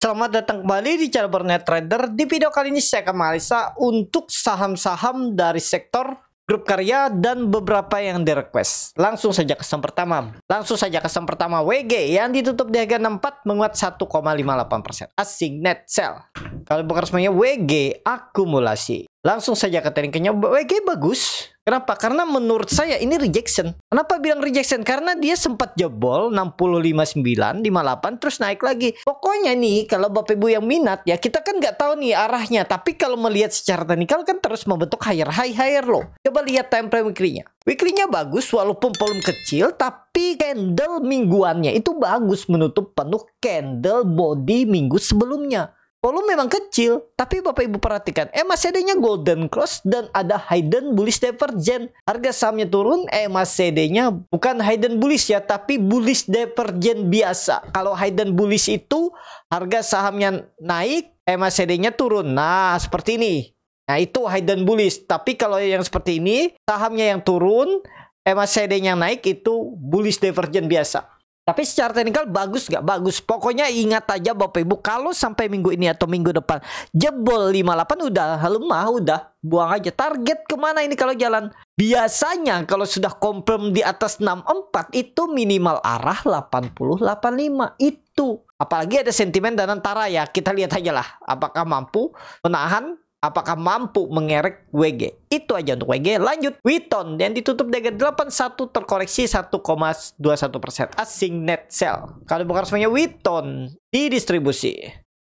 Selamat datang kembali di channel Bernet Trader. Di video kali ini saya akan menganalisa untuk saham-saham dari sektor grup karya dan beberapa yang di request. Langsung saja ke saham pertama. WG yang ditutup di harga 64 menguat 1,58%. Asing net sell. Kalau bukan resminya WG akumulasi. Langsung saja ke tekniknya. WG bagus. Kenapa? Karena menurut saya ini rejection. Kenapa bilang rejection? Karena dia sempat jebol 65.9, 58 terus naik lagi. Pokoknya nih kalau Bapak Ibu yang minat ya, kita kan nggak tahu nih arahnya. Tapi kalau melihat secara teknikal kan terus membentuk higher high, higher low. Coba lihat time frame weekly-nya. Weekly-nya bagus walaupun volume kecil, tapi candle mingguannya itu bagus menutup penuh candle body minggu sebelumnya. Volume memang kecil, tapi Bapak Ibu perhatikan, MACD-nya golden cross dan ada hidden bullish divergence. Harga sahamnya turun, MACD-nya bukan hidden bullish ya, tapi bullish divergence biasa. Kalau hidden bullish itu harga sahamnya naik, MACD-nya turun. Nah, seperti ini. Nah, itu hidden bullish. Tapi kalau yang seperti ini, sahamnya yang turun, MACD-nya naik, itu bullish divergence biasa. Tapi secara teknikal bagus nggak? Bagus. Pokoknya ingat aja Bapak Ibu, kalau sampai minggu ini atau minggu depan jebol 58 udah lemah, udah buang aja. Target kemana ini kalau jalan? Biasanya kalau sudah confirm di atas 64 itu minimal arah 80, 85 itu. Apalagi ada sentimen dan antara ya. Kita lihat aja lah apakah mampu menahan, apakah mampu mengerek WG. Itu aja untuk WG. Lanjut, Witon yang ditutup di harga 81 terkoreksi 1,21%. Asing net sell. Kalau bukan resminya Witon di distribusi.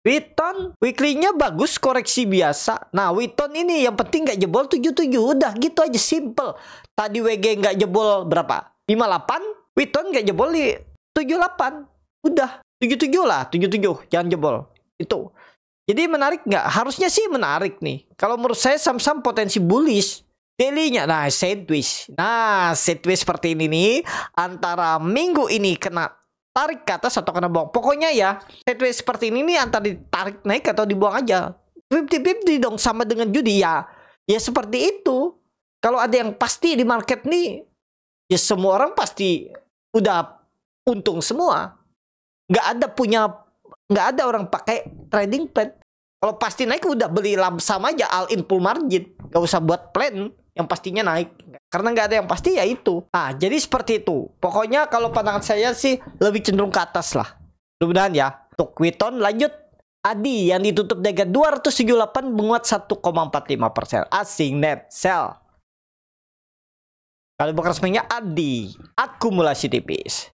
Witon weekly-nya bagus, koreksi biasa. Nah, Witon ini yang penting nggak jebol 77. Udah gitu aja, simple. Tadi WG nggak jebol berapa? 58. Witon nggak jebol di 78. Udah 77 lah, 77. Jangan jebol. Itu. Jadi menarik nggak? Harusnya sih menarik nih. Kalau menurut saya saham-saham potensi bullish. Daily-nya, nah sideways. Nah sideways seperti ini nih. Antara minggu ini kena tarik ke atas atau kena bawah. Pokoknya ya sideways seperti ini nih antara ditarik naik atau dibuang aja. 50-50 dong, sama dengan judi ya. Ya seperti itu. Kalau ada yang pasti di market nih, ya semua orang pasti udah untung semua. Nggak ada orang pakai trading plan. Kalau pasti naik udah beli sama aja all in full margin. Gak usah buat plan yang pastinya naik. Karena nggak ada yang pasti ya itu. Nah jadi seperti itu. Pokoknya kalau pandangan saya sih lebih cenderung ke atas lah. Mudah-mudahan ya. Untuk Witon lanjut. Adi yang ditutup di harga 278 menguat 1,45%. Asing net sell. Kalau bukan resminya Adi akumulasi tipis.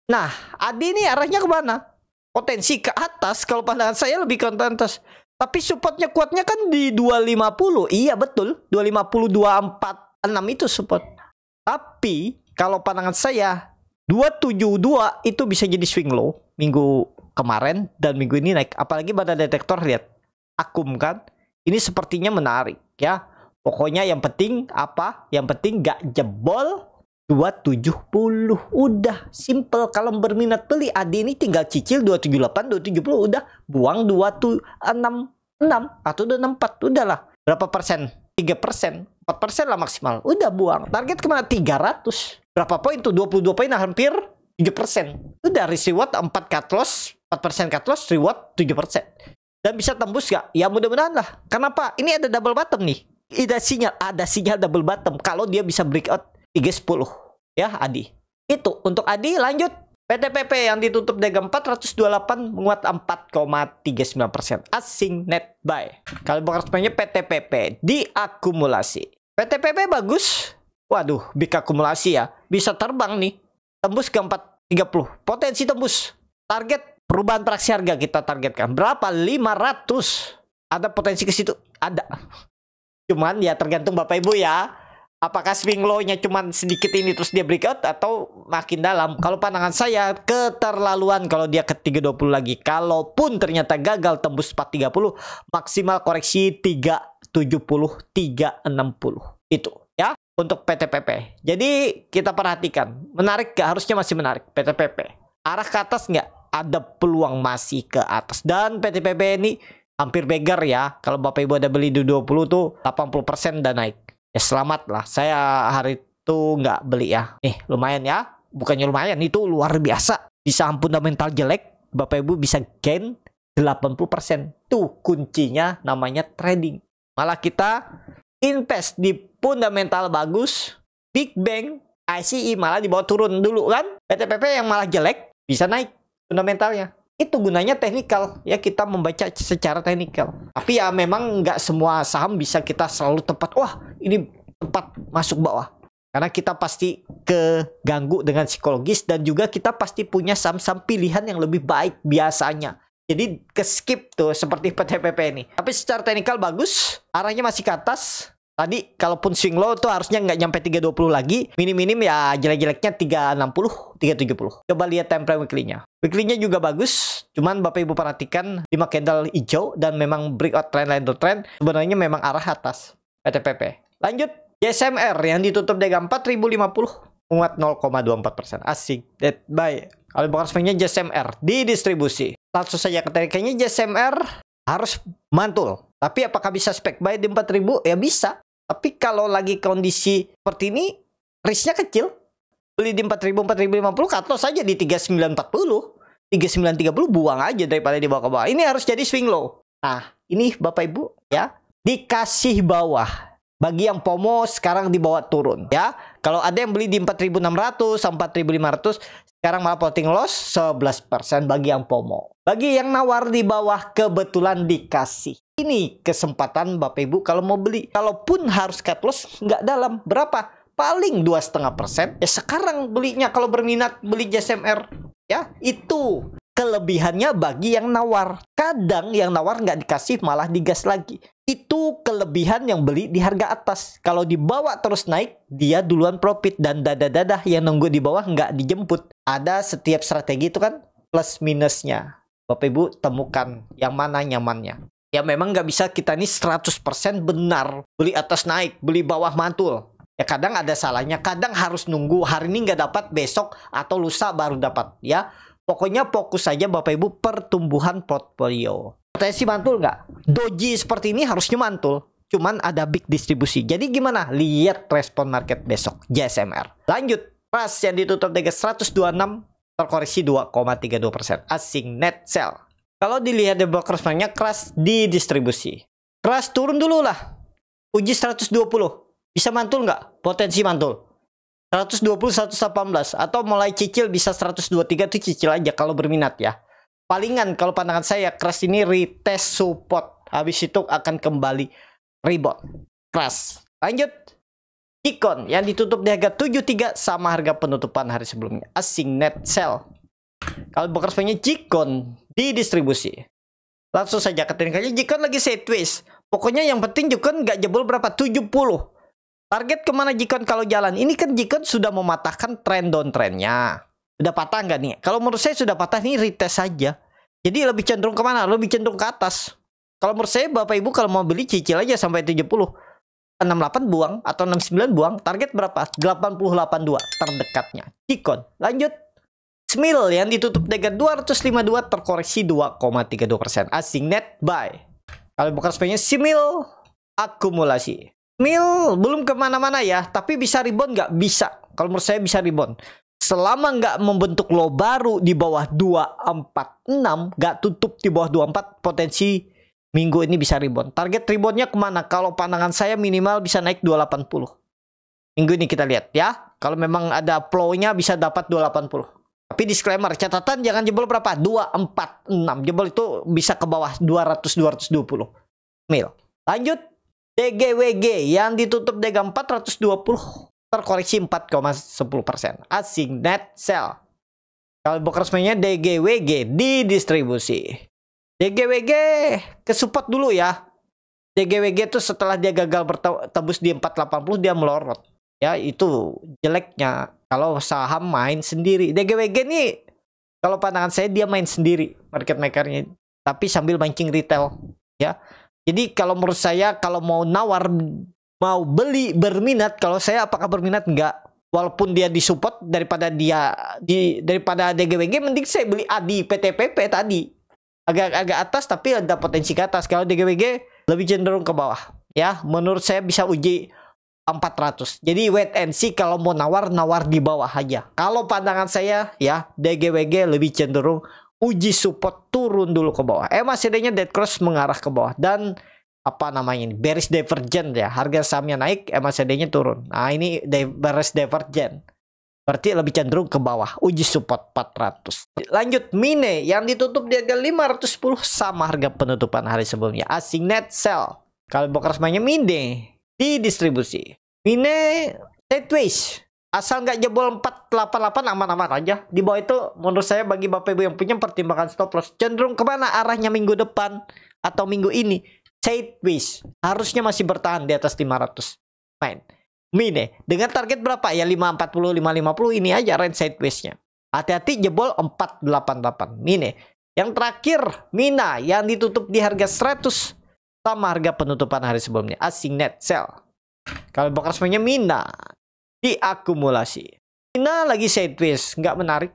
Nah, Adi ini arahnya kemana? Potensi ke atas. Kalau pandangan saya lebih ke atas. Tapi supportnya kuatnya kan di 250. Iya betul. 250, 246 itu support. Tapi kalau pandangan saya 272 itu bisa jadi swing low. Minggu kemarin dan minggu ini naik. Apalagi pada detektor lihat. Akum kan. Ini sepertinya menarik ya. Pokoknya yang penting apa? Yang penting gak jebol 270. Udah simple. Kalau berminat beli Adi ini tinggal cicil 278, 270 udah buang 266 atau 264 udahlah. Berapa persen? 3%, 4% lah maksimal. Udah buang. Target kemana? 300. Berapa poin tuh? 22 poin hampir 3%. Udah risk reward 4 cut loss, 4% cut loss, reward 7%. Dan bisa tembus gak? Ya mudah-mudahan lah. Kenapa? Ini ada double bottom nih. Ada sinyal double bottom kalau dia bisa breakout 310 ya Adi. Itu untuk Adi. Lanjut PTPP yang ditutup dagang 428 menguat 4,39%. Asing net buy. Kalau bukan resminya PTPP diakumulasi. PTPP bagus. Waduh, big akumulasi ya. Bisa terbang nih. Tembus ke 430. Potensi tembus. Target perubahan praksi harga kita targetkan berapa? 500. Ada potensi ke situ? Ada. Cuman ya tergantung Bapak Ibu ya. Apakah swing low-nya cuman sedikit ini terus dia breakout atau makin dalam? Kalau pandangan saya keterlaluan kalau dia ke 320 lagi. Kalaupun ternyata gagal tembus 430, maksimal koreksi 370, 360. Itu ya untuk PTPP. Jadi kita perhatikan, menarik gak? Harusnya masih menarik PTPP. Arah ke atas nggak? Ada peluang masih ke atas. Dan PTPP ini hampir beggar ya. Kalau Bapak Ibu ada beli di 20 tuh 80% udah naik. Ya selamat lah. Saya hari itu nggak beli ya. Nih lumayan ya. bukannya lumayan, itu luar biasa. Di saham fundamental jelek, Bapak Ibu bisa gain 80%. Tuh kuncinya namanya trading. Malah kita invest di fundamental bagus, Big Bang, ICI malah dibawa turun dulu kan. PTPP yang malah jelek bisa naik fundamentalnya. Itu gunanya teknikal ya, kita membaca secara teknikal. Tapi ya memang nggak semua saham bisa kita selalu tepat. Wah ini tepat masuk bawah. Karena kita pasti keganggu dengan psikologis, dan juga kita pasti punya saham-saham pilihan yang lebih baik biasanya. Jadi ke skip tuh seperti PTPP ini. Tapi secara teknikal bagus, arahnya masih ke atas. Tadi kalaupun swing low tuh harusnya nggak nyampe 320 lagi. Minim-minim ya jelek-jeleknya 360, 370. Coba lihat time frame weekly-nya. Weekly-nya juga bagus. Cuman Bapak Ibu perhatikan 5 candle hijau dan memang breakout trend line to trend. Sebenarnya memang arah atas PTPP. Lanjut JSMR yang ditutup DG 4050. Menguat 0,24%. Asik. That buy. Kalau bukan swingnya JSMR di distribusi. Langsung saja ke tekniknya JSMR harus mantul. Tapi apakah bisa spek buy di 4000? Ya bisa. Tapi kalau lagi kondisi seperti ini, risknya kecil. Beli di 4000, 4050, cut loss saja di 3940. 3930 buang aja daripada dibawa ke bawah. Ini harus jadi swing low. Nah, ini Bapak Ibu ya, dikasih bawah. Bagi yang FOMO sekarang dibawa turun ya. Kalau ada yang beli di 4600, 4500, sekarang malah floating loss 11% bagi yang FOMO. Bagi yang nawar di bawah kebetulan dikasih. Ini kesempatan Bapak Ibu kalau mau beli. Kalaupun harus cut loss nggak dalam. Berapa? Paling 2,5%. Ya sekarang belinya kalau berminat beli JSMR. Ya itu kelebihannya bagi yang nawar. Kadang yang nawar nggak dikasih malah digas lagi. Itu kelebihan yang beli di harga atas. Kalau dibawa terus naik, dia duluan profit. Dan dadah-dadah yang nunggu di bawah nggak dijemput. Ada setiap strategi itu kan plus minusnya. Bapak Ibu temukan yang mana nyamannya. Ya memang nggak bisa kita ini 100% benar. Beli atas naik, beli bawah mantul. Ya kadang ada salahnya. Kadang harus nunggu hari ini nggak dapat, besok atau lusa baru dapat. Ya pokoknya fokus saja Bapak Ibu pertumbuhan portfolio. Potensi mantul nggak? Doji seperti ini harusnya mantul. Cuman ada big distribusi. Jadi gimana? Lihat respon market besok. JSMR. Lanjut. Pas yang ditutup DG 126 terkoreksi 2,32%. Asing net sell. Kalau dilihat di block responnya crash di distribusi. Crash turun dulu lah. Uji 120. Bisa mantul nggak? Potensi mantul. 120, 118. Atau mulai cicil bisa 123 itu cicil aja kalau berminat ya. Palingan kalau pandangan saya crash ini retest support. Habis itu akan kembali rebound. Crash. Lanjut. Jikon yang ditutup di harga 73 sama harga penutupan hari sebelumnya. Asing net sell. Kalau block responnya Jikon di distribusi. Langsung saja ke tekniknya. Jikon lagi sideways. Pokoknya yang penting Jikon nggak jebol berapa? 70. Target kemana Jikon kalau jalan? Ini kan Jikon sudah mematahkan trend downtrendnya. Udah patah nggak nih? Kalau menurut saya sudah patah, nih retest saja. Jadi lebih cenderung kemana? Lebih cenderung ke atas. Kalau menurut saya Bapak Ibu kalau mau beli cicil aja sampai 70. 68 buang atau 69 buang. Target berapa? 88.2 terdekatnya. Jikon. Lanjut. Smil yang ditutup dengan 252 terkoreksi 2,32%. Asing net buy. Kalau bukan sebenarnya Smil akumulasi. Smil belum kemana-mana ya, tapi bisa rebound nggak? Bisa. Kalau menurut saya bisa rebound. Selama nggak membentuk low baru di bawah 246, nggak tutup di bawah 24, potensi minggu ini bisa rebound. Target reboundnya kemana? Kalau pandangan saya minimal bisa naik 280. Minggu ini kita lihat ya. Kalau memang ada flow-nya bisa dapat 280. Tapi disclaimer, catatan jangan jebol berapa? 246. Jebol itu bisa ke bawah 200-220 mil. Lanjut. DGWG yang ditutup DG 420 terkoreksi 4,10%. Asing net sell. Kalau bukan resminya DGWG di distribusi. DGWG ke support dulu ya. DGWG itu setelah dia gagal bertembus di 480 dia melorot. Ya itu jeleknya kalau saham main sendiri. DGWG ini kalau pandangan saya dia main sendiri market makernya, tapi sambil mancing retail ya. Jadi kalau menurut saya kalau mau nawar, mau beli berminat, kalau saya apakah berminat? Enggak. Walaupun dia disupport daripada daripada DGWG, mending saya beli ADI PTPP tadi. Agak atas tapi ada potensi ke atas. Kalau DGWG lebih cenderung ke bawah. Ya, menurut saya bisa uji 400. Jadi wait and see, kalau mau nawar di bawah aja. Kalau pandangan saya ya, DGWG lebih cenderung uji support turun dulu ke bawah. MACD-nya dead cross mengarah ke bawah, dan apa namanya ini, bearish divergent ya. Harga sahamnya naik, MACD-nya turun. Nah, ini bearish divergent. Berarti lebih cenderung ke bawah, uji support 400. Lanjut Mine yang ditutup di harga 510 sama harga penutupan hari sebelumnya. Asing net sell. Kalau broker semuanya Mine di distribusi. Mine sideways. Asal nggak jebol 488 aman-aman aja. Di bawah itu menurut saya bagi Bapak Ibu yang punya pertimbangan stop loss. Cenderung kemana arahnya minggu depan atau minggu ini? Sideways. Harusnya masih bertahan di atas 500. Main. Mine. Dengan target berapa? Ya 540, 550 ini aja range sideways-nya. Hati-hati jebol 488. Mine. Yang terakhir Mina yang ditutup di harga 100. Sama harga penutupan hari sebelumnya. Asing net sell. Kalau broker semuanya Mina diakumulasi. Mina lagi sideways, nggak menarik.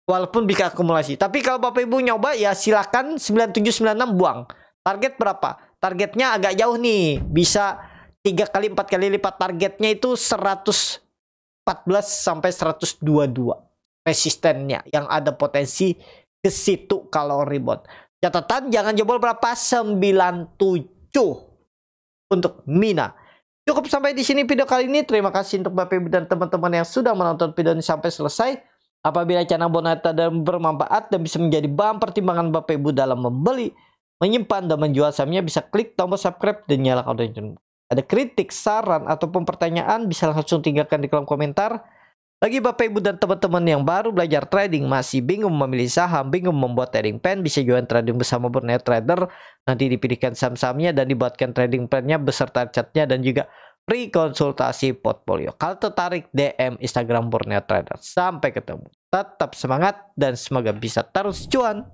Walaupun bisa akumulasi. Tapi kalau Bapak Ibu nyoba ya silakan 9796 buang. Target berapa? Targetnya agak jauh nih. Bisa 3 kali 4 kali lipat. Targetnya itu 114 sampai 122. Resistennya yang ada potensi ke situ kalau rebound. Catatan jangan jebol berapa? 97 untuk Mina. Cukup sampai di sini video kali ini. Terima kasih untuk Bapak Ibu dan teman-teman yang sudah menonton video ini sampai selesai. Apabila channel Bonata dan bermanfaat dan bisa menjadi bahan pertimbangan Bapak Ibu dalam membeli, menyimpan dan menjual sahamnya, bisa klik tombol subscribe dan nyalakan lonceng. Ada kritik, saran ataupun pertanyaan bisa langsung tinggalkan di kolom komentar. Bagi Bapak Ibu dan teman-teman yang baru belajar trading, masih bingung memilih saham, bingung membuat trading plan, bisa join trading bersama Borneo Trader. Nanti dipilihkan saham-sahamnya dan dibuatkan trading plan-nya beserta chartnya dan juga free konsultasi portfolio. Kalau tertarik, DM Instagram Borneo Trader. Sampai ketemu. Tetap semangat dan semoga bisa terus cuan.